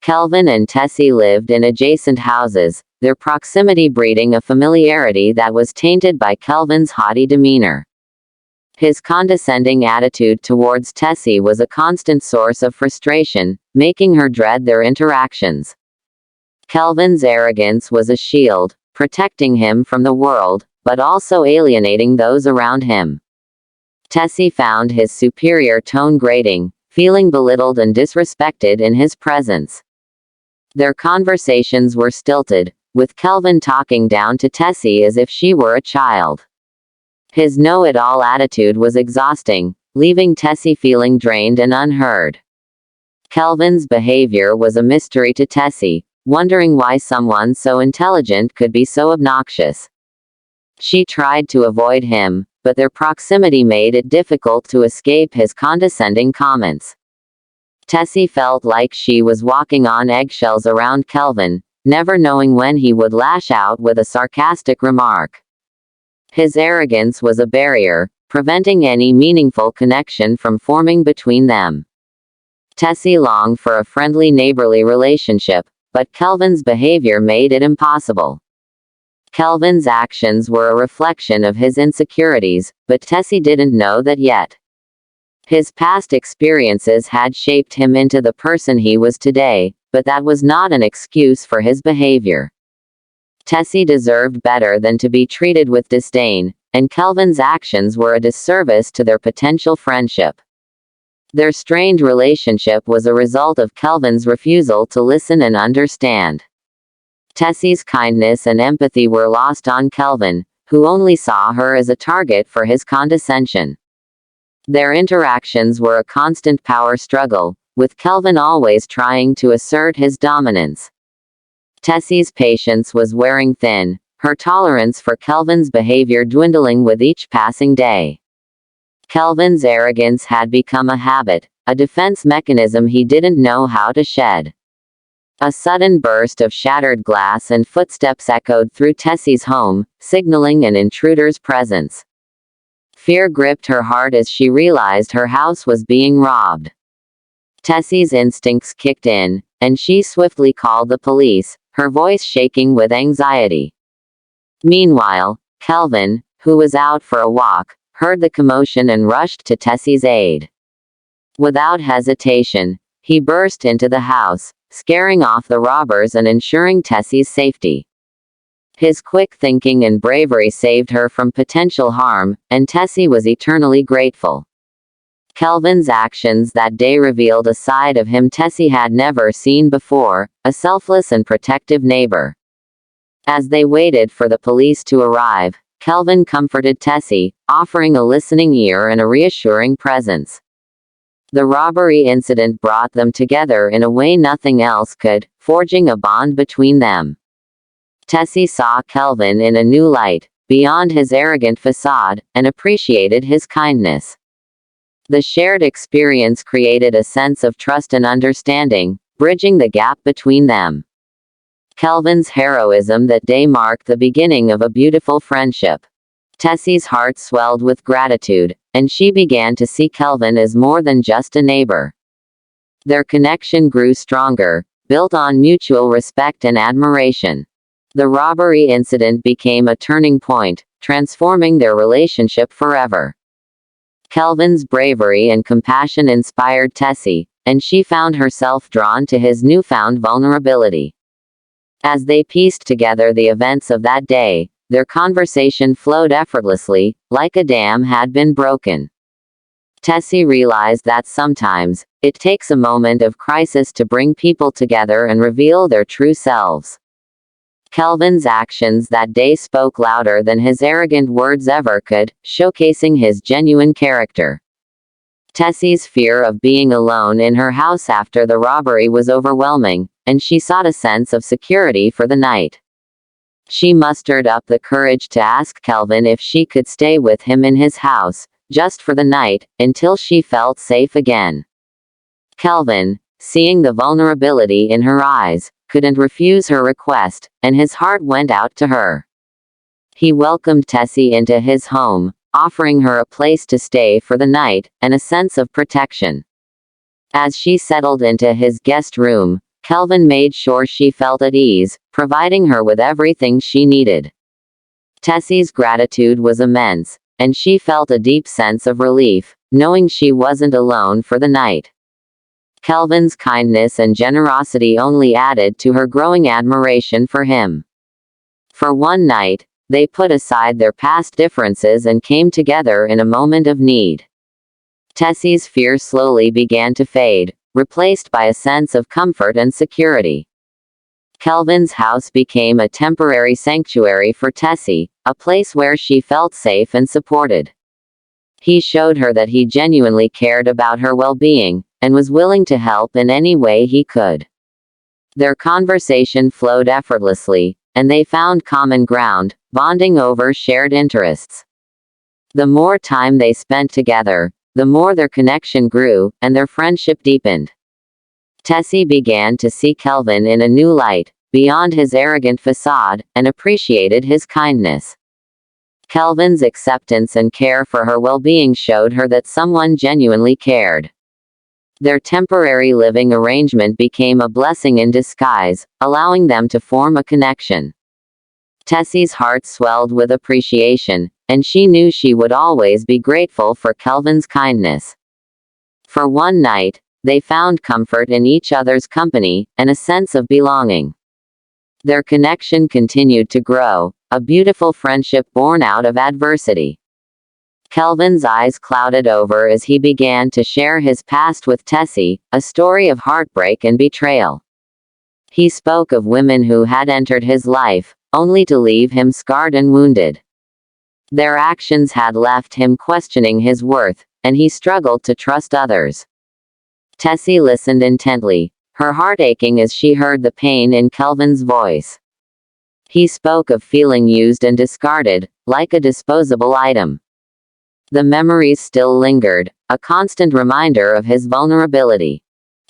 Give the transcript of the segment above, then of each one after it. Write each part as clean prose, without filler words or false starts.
Kelvin and Tessie lived in adjacent houses, their proximity breeding a familiarity that was tainted by Kelvin's haughty demeanor. His condescending attitude towards Tessie was a constant source of frustration, making her dread their interactions. Kelvin's arrogance was a shield, protecting him from the world, but also alienating those around him. Tessie found his superior tone grating, feeling belittled and disrespected in his presence. Their conversations were stilted, with Kelvin talking down to Tessie as if she were a child. His know-it-all attitude was exhausting, leaving Tessie feeling drained and unheard. Kelvin's behavior was a mystery to Tessie, wondering why someone so intelligent could be so obnoxious. She tried to avoid him, but their proximity made it difficult to escape his condescending comments. Tessie felt like she was walking on eggshells around Kelvin, never knowing when he would lash out with a sarcastic remark. His arrogance was a barrier, preventing any meaningful connection from forming between them. Tessie longed for a friendly neighborly relationship, but Kelvin's behavior made it impossible. Kelvin's actions were a reflection of his insecurities, but Tessie didn't know that yet. His past experiences had shaped him into the person he was today, but that was not an excuse for his behavior. Tessie deserved better than to be treated with disdain, and Kelvin's actions were a disservice to their potential friendship. Their strained relationship was a result of Kelvin's refusal to listen and understand. Tessie's kindness and empathy were lost on Kelvin, who only saw her as a target for his condescension. Their interactions were a constant power struggle, with Kelvin always trying to assert his dominance. Tessie's patience was wearing thin, her tolerance for Kelvin's behavior dwindling with each passing day. Kelvin's arrogance had become a habit, a defense mechanism he didn't know how to shed. A sudden burst of shattered glass and footsteps echoed through Tessie's home, signaling an intruder's presence. Fear gripped her heart as she realized her house was being robbed. Tessie's instincts kicked in, and she swiftly called the police, her voice shaking with anxiety. Meanwhile, Kelvin, who was out for a walk, heard the commotion and rushed to Tessie's aid. Without hesitation, he burst into the house, scaring off the robbers and ensuring Tessie's safety. His quick thinking and bravery saved her from potential harm, and Tessie was eternally grateful. Kelvin's actions that day revealed a side of him Tessie had never seen before, a selfless and protective neighbor. As they waited for the police to arrive, Kelvin comforted Tessie, offering a listening ear and a reassuring presence. The robbery incident brought them together in a way nothing else could, forging a bond between them. Tessie saw Kelvin in a new light, beyond his arrogant facade, and appreciated his kindness. The shared experience created a sense of trust and understanding, bridging the gap between them. Kelvin's heroism that day marked the beginning of a beautiful friendship. Tessie's heart swelled with gratitude, and she began to see Kelvin as more than just a neighbor. Their connection grew stronger, built on mutual respect and admiration. The robbery incident became a turning point, transforming their relationship forever. Kelvin's bravery and compassion inspired Tessie, and she found herself drawn to his newfound vulnerability. As they pieced together the events of that day, their conversation flowed effortlessly, like a dam had been broken. Tessie realized that sometimes, it takes a moment of crisis to bring people together and reveal their true selves. Kelvin's actions that day spoke louder than his arrogant words ever could, showcasing his genuine character. Tessie's fear of being alone in her house after the robbery was overwhelming, and she sought a sense of security for the night. She mustered up the courage to ask Kelvin if she could stay with him in his house, just for the night, until she felt safe again. Kelvin, seeing the vulnerability in her eyes, couldn't refuse her request, and his heart went out to her. He welcomed Tessie into his home, offering her a place to stay for the night, and a sense of protection. As she settled into his guest room, Kelvin made sure she felt at ease, providing her with everything she needed. Tessie's gratitude was immense, and she felt a deep sense of relief, knowing she wasn't alone for the night. Kelvin's kindness and generosity only added to her growing admiration for him. For one night, they put aside their past differences and came together in a moment of need. Tessie's fear slowly began to fade, replaced by a sense of comfort and security. Kelvin's house became a temporary sanctuary for Tessie, a place where she felt safe and supported. He showed her that he genuinely cared about her well-being, and was willing to help in any way he could. Their conversation flowed effortlessly, and they found common ground, bonding over shared interests. The more time they spent together, the more their connection grew, and their friendship deepened. Tessie began to see Kelvin in a new light, beyond his arrogant facade, and appreciated his kindness. Kelvin's acceptance and care for her well-being showed her that someone genuinely cared. Their temporary living arrangement became a blessing in disguise, allowing them to form a connection. Tessie's heart swelled with appreciation, and she knew she would always be grateful for Kelvin's kindness. For one night, they found comfort in each other's company, and a sense of belonging. Their connection continued to grow, a beautiful friendship born out of adversity. Kelvin's eyes clouded over as he began to share his past with Tessie, a story of heartbreak and betrayal. He spoke of women who had entered his life, only to leave him scarred and wounded. Their actions had left him questioning his worth, and he struggled to trust others. Tessie listened intently, her heart aching as she heard the pain in Kelvin's voice. He spoke of feeling used and discarded, like a disposable item. The memories still lingered, a constant reminder of his vulnerability.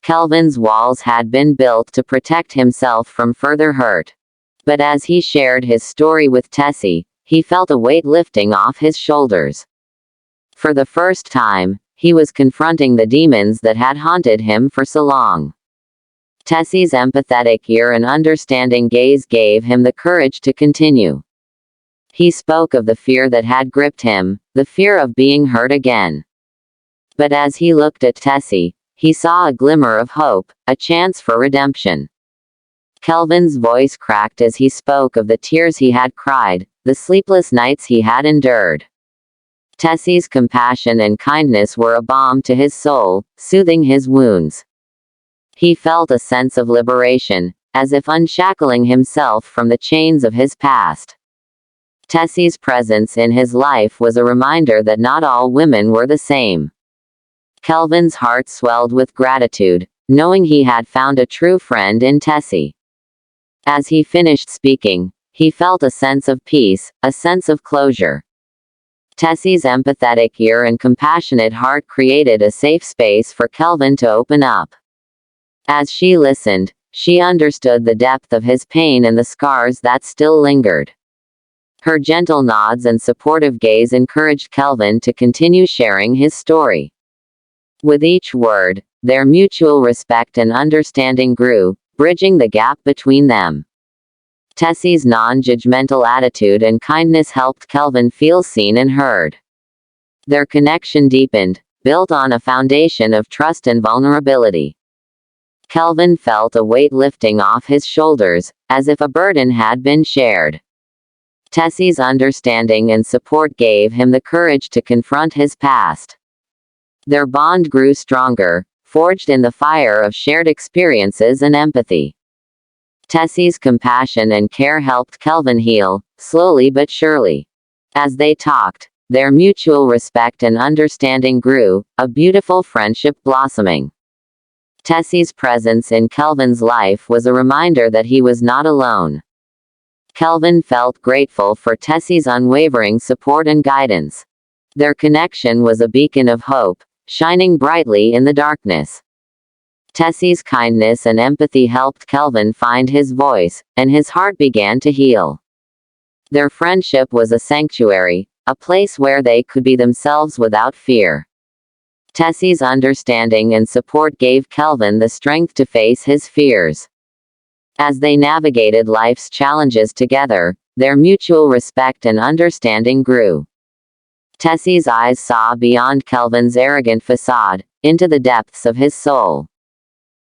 Kelvin's walls had been built to protect himself from further hurt. But as he shared his story with Tessie, he felt a weight lifting off his shoulders. For the first time, he was confronting the demons that had haunted him for so long. Tessie's empathetic ear and understanding gaze gave him the courage to continue. He spoke of the fear that had gripped him, the fear of being hurt again. But as he looked at Tessie, he saw a glimmer of hope, a chance for redemption. Kelvin's voice cracked as he spoke of the tears he had cried, the sleepless nights he had endured. Tessie's compassion and kindness were a balm to his soul, soothing his wounds. He felt a sense of liberation, as if unshackling himself from the chains of his past. Tessie's presence in his life was a reminder that not all women were the same. Kelvin's heart swelled with gratitude, knowing he had found a true friend in Tessie. As he finished speaking, he felt a sense of peace, a sense of closure. Tessie's empathetic ear and compassionate heart created a safe space for Kelvin to open up. As she listened, she understood the depth of his pain and the scars that still lingered. Her gentle nods and supportive gaze encouraged Kelvin to continue sharing his story. With each word, their mutual respect and understanding grew, bridging the gap between them. Tessie's non-judgmental attitude and kindness helped Kelvin feel seen and heard. Their connection deepened, built on a foundation of trust and vulnerability. Kelvin felt a weight lifting off his shoulders, as if a burden had been shared. Tessie's understanding and support gave him the courage to confront his past. Their bond grew stronger, forged in the fire of shared experiences and empathy. Tessie's compassion and care helped Kelvin heal, slowly but surely. As they talked, their mutual respect and understanding grew, a beautiful friendship blossoming. Tessie's presence in Kelvin's life was a reminder that he was not alone. Kelvin felt grateful for Tessie's unwavering support and guidance. Their connection was a beacon of hope, shining brightly in the darkness. Tessie's kindness and empathy helped Kelvin find his voice, and his heart began to heal. Their friendship was a sanctuary, a place where they could be themselves without fear. Tessie's understanding and support gave Kelvin the strength to face his fears. As they navigated life's challenges together, their mutual respect and understanding grew. Tessie's eyes saw beyond Kelvin's arrogant facade, into the depths of his soul.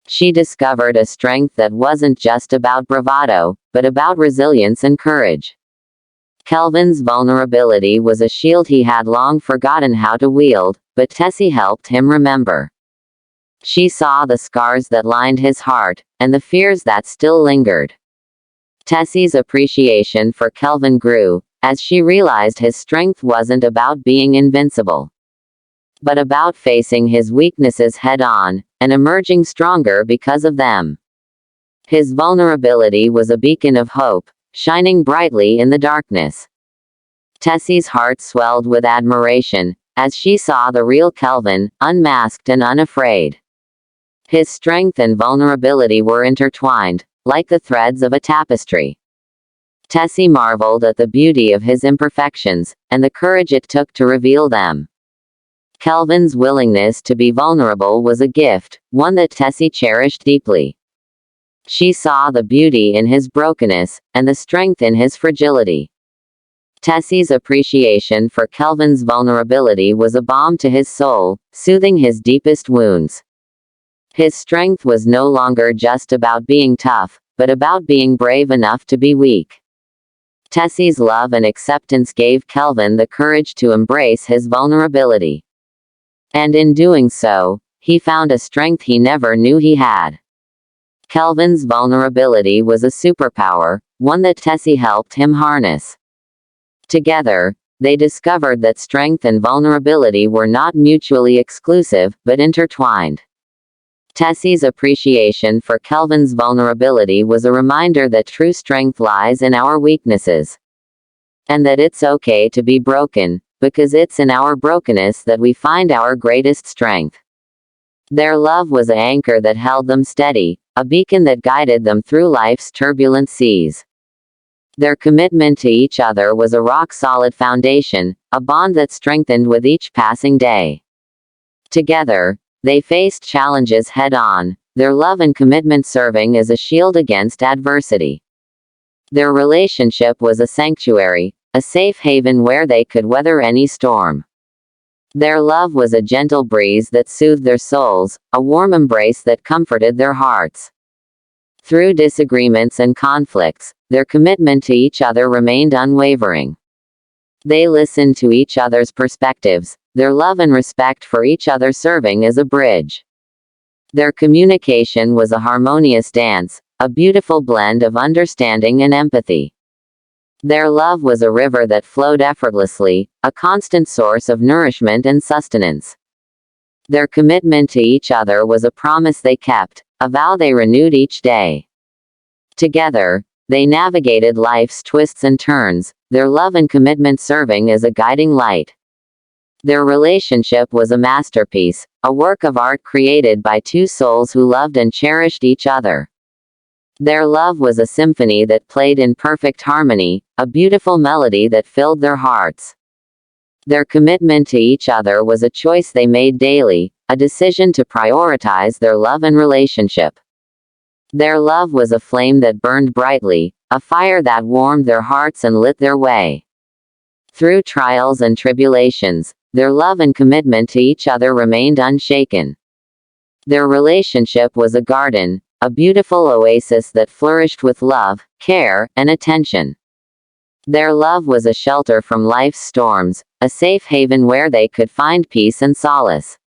She discovered a strength that wasn't just about bravado, but about resilience and courage. Kelvin's vulnerability was a shield he had long forgotten how to wield, but Tessie helped him remember. She saw the scars that lined his heart, and the fears that still lingered. Tessie's appreciation for Kelvin grew, as she realized his strength wasn't about being invincible, but about facing his weaknesses head-on, and emerging stronger because of them. His vulnerability was a beacon of hope, shining brightly in the darkness. Tessie's heart swelled with admiration, as she saw the real Kelvin, unmasked and unafraid. His strength and vulnerability were intertwined, like the threads of a tapestry. Tessie marveled at the beauty of his imperfections, and the courage it took to reveal them. Kelvin's willingness to be vulnerable was a gift, one that Tessie cherished deeply. She saw the beauty in his brokenness, and the strength in his fragility. Tessie's appreciation for Kelvin's vulnerability was a balm to his soul, soothing his deepest wounds. His strength was no longer just about being tough, but about being brave enough to be weak. Tessie's love and acceptance gave Kelvin the courage to embrace his vulnerability. And in doing so, he found a strength he never knew he had. Kelvin's vulnerability was a superpower, one that Tessie helped him harness. Together, they discovered that strength and vulnerability were not mutually exclusive, but intertwined. Tessie's appreciation for Kelvin's vulnerability was a reminder that true strength lies in our weaknesses. And that it's okay to be broken, because it's in our brokenness that we find our greatest strength. Their love was an anchor that held them steady, a beacon that guided them through life's turbulent seas. Their commitment to each other was a rock-solid foundation, a bond that strengthened with each passing day. Together, they faced challenges head-on, their love and commitment serving as a shield against adversity. Their relationship was a sanctuary, a safe haven where they could weather any storm. Their love was a gentle breeze that soothed their souls, a warm embrace that comforted their hearts. Through disagreements and conflicts, their commitment to each other remained unwavering. They listened to each other's perspectives, their love and respect for each other serving as a bridge. Their communication was a harmonious dance, a beautiful blend of understanding and empathy. Their love was a river that flowed effortlessly, a constant source of nourishment and sustenance. Their commitment to each other was a promise they kept, a vow they renewed each day. Together, they navigated life's twists and turns, their love and commitment serving as a guiding light. Their relationship was a masterpiece, a work of art created by two souls who loved and cherished each other. Their love was a symphony that played in perfect harmony, a beautiful melody that filled their hearts. Their commitment to each other was a choice they made daily, a decision to prioritize their love and relationship. Their love was a flame that burned brightly, a fire that warmed their hearts and lit their way. Through trials and tribulations, their love and commitment to each other remained unshaken. Their relationship was a garden, a beautiful oasis that flourished with love, care, and attention. Their love was a shelter from life's storms, a safe haven where they could find peace and solace.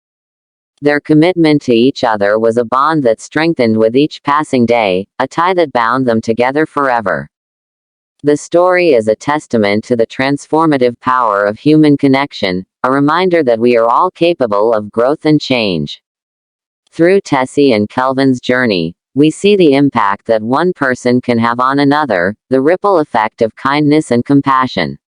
Their commitment to each other was a bond that strengthened with each passing day, a tie that bound them together forever. The story is a testament to the transformative power of human connection, a reminder that we are all capable of growth and change. Through Tessie and Kelvin's journey, we see the impact that one person can have on another, the ripple effect of kindness and compassion.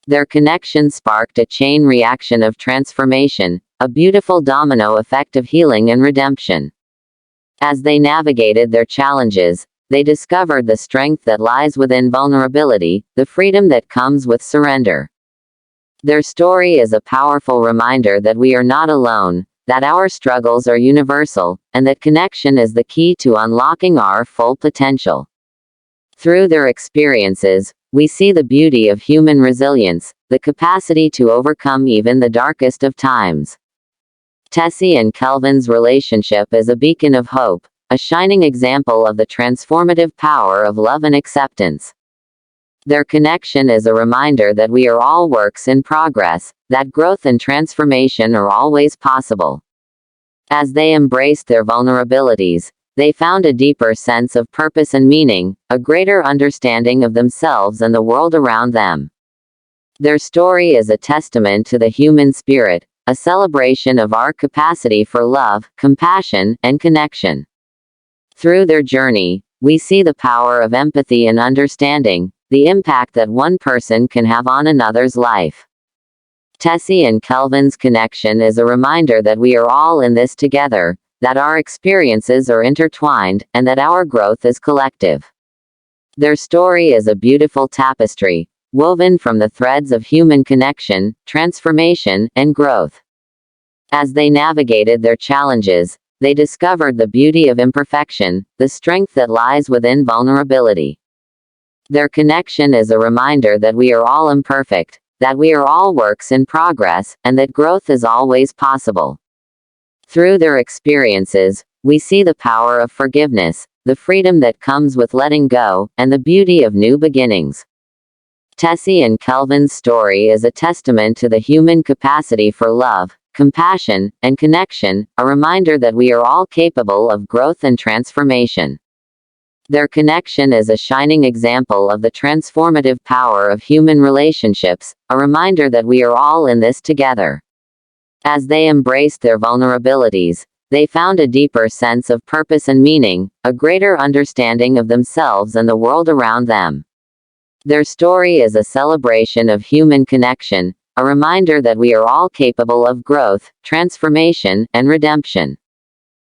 Their connection sparked a chain reaction of transformation, a beautiful domino effect of healing and redemption. As they navigated their challenges, they discovered the strength that lies within vulnerability, the freedom that comes with surrender. Their story is a powerful reminder that we are not alone, that our struggles are universal, and that connection is the key to unlocking our full potential. Through their experiences, we see the beauty of human resilience, the capacity to overcome even the darkest of times. Tessie and Kelvin's relationship is a beacon of hope, a shining example of the transformative power of love and acceptance. Their connection is a reminder that we are all works in progress, that growth and transformation are always possible. As they embraced their vulnerabilities, they found a deeper sense of purpose and meaning, a greater understanding of themselves and the world around them. Their story is a testament to the human spirit, a celebration of our capacity for love, compassion, and connection. Through their journey, we see the power of empathy and understanding, the impact that one person can have on another's life. Tessie and Kelvin's connection is a reminder that we are all in this together, that our experiences are intertwined, and that our growth is collective. Their story is a beautiful tapestry, woven from the threads of human connection, transformation, and growth. As they navigated their challenges, they discovered the beauty of imperfection, the strength that lies within vulnerability. Their connection is a reminder that we are all imperfect, that we are all works in progress, and that growth is always possible. Through their experiences, we see the power of forgiveness, the freedom that comes with letting go, and the beauty of new beginnings. Tessie and Kelvin's story is a testament to the human capacity for love, compassion, and connection, a reminder that we are all capable of growth and transformation. Their connection is a shining example of the transformative power of human relationships, a reminder that we are all in this together. As they embraced their vulnerabilities, they found a deeper sense of purpose and meaning, a greater understanding of themselves and the world around them. Their story is a celebration of human connection, a reminder that we are all capable of growth, transformation, and redemption.